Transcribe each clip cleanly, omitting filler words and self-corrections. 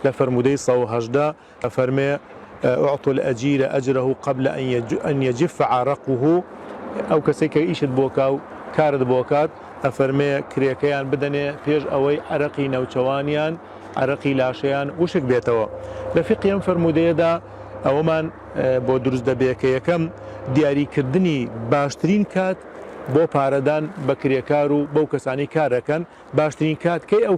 لفرمودي صو هجدا فرمي أعطوا الأجير أجره قبل أن يجف عرقه أو كسيك إيشت بوكاو كارد بوكات أفرمي كريكيان بدني فيج أوي عرقي نوچوانيان عرقي لاشيان وشك بيتوا لفقيان فرمودي دا أو من بۆ دروست دەبێت کە یەکەم دیاریکردنی باشترین کات بۆ پارەدان بە کرێکار و بەو کەسانی کارەکەن باشترین کات کەی ئەو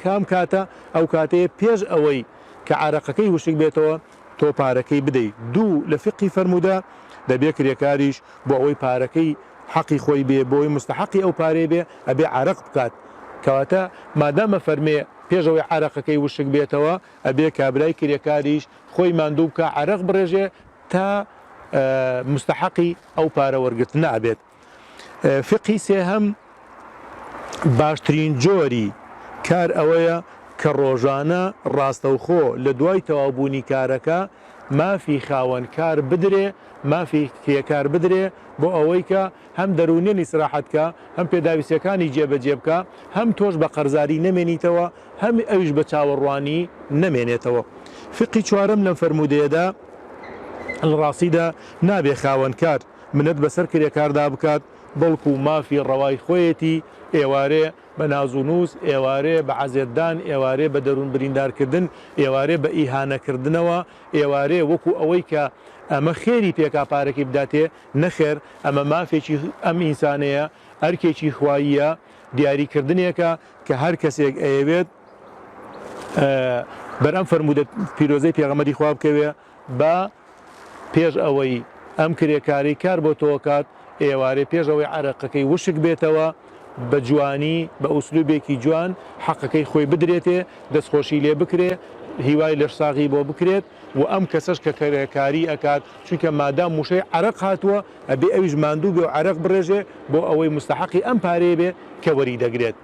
کام کاتە ئەو کاتەیە پێش ئەوەی کە عارەقەکەی وشک بێتەوە تۆ پارەکەی بدەیت. دوو لە فقی فەرموودا دەبێت کرێکاریش بۆ ئەوەی پارەکەی حەقی خۆی بێ بۆی مستحقی ئەو پارەی بێ ئەبێ عارەق بکات کەواتە مادامە فەرمێ پێشەوەی عارەقەکەی وشک بێتەوە ئەبێ کابرای کرێکاریش خۆی ماندوو بکە عارەق بڕێژێ تا مستحقی ئەو پارە وەرگرتن نابێت. فقی سێهەم باشترین جۆری کار ئەوەیە کە ڕۆژانە ڕاستەوخۆ لە دوای تەواوبوونی کارەکە مافی خاوەنکار بدرێ مافی کێکار بدرێ بۆ ئەوەی کە هەم دەرونێنی سراحەتکە هەم پێداویستەکانی جێبەجێ بکە هەم تۆش بە قەرزاری نەمێنیتەوە هەم ئەویش بە چاوەڕوانی نەمێنێتەوە. فقی چوارەم لەم فەرموودەیەدا ڕاستیدا نابێ خاوەنکار منەت بەسەر کرێکاردا بکات بەڵکو مافی ڕەوای خۆیەتی ئێوارێ بە نازونووس ئێوارێ بە عەزێتدان ئێوارێ بە دەروون بریندارکردن ئێوارێ بە ئیهانەکردنەوە ئێوارێ وەکو ئەوەی کە ئەمە خێری پێکا پارەکەی بداتێ نەخێر ئەمە مافێکی ئەم ئینسانەیە ئەرکێکی خواییە دیاریکردنێکە کە هەر کەسێک ئەیەوێت بەرەم فەرموودە پیرۆزەی پێغەمبەری خوا بکەوێ بە پێش ئەوەی ئەم کرێکاری کار بۆ تۆکات ئێوارێ پێش ئەوەی عارەقەکەی وشک بێتەوە بە جوانی بە ئوسلوبێکی جوان حەقەکەی خۆی بدرێتێ دەستخۆشی لێ بکرێ هیوای لەش ساغی بۆ بکرێت و ئەم کەسەش کە کرێکاری ئەکات چونکە مادام موشەی عارەق هاتووە ئەبێ ئەویش ماندوو بێ و عارەق بڕێژێ بۆ ئەوەی مستحقی ئەم پارەیە بێ کە وەری دەگرێت.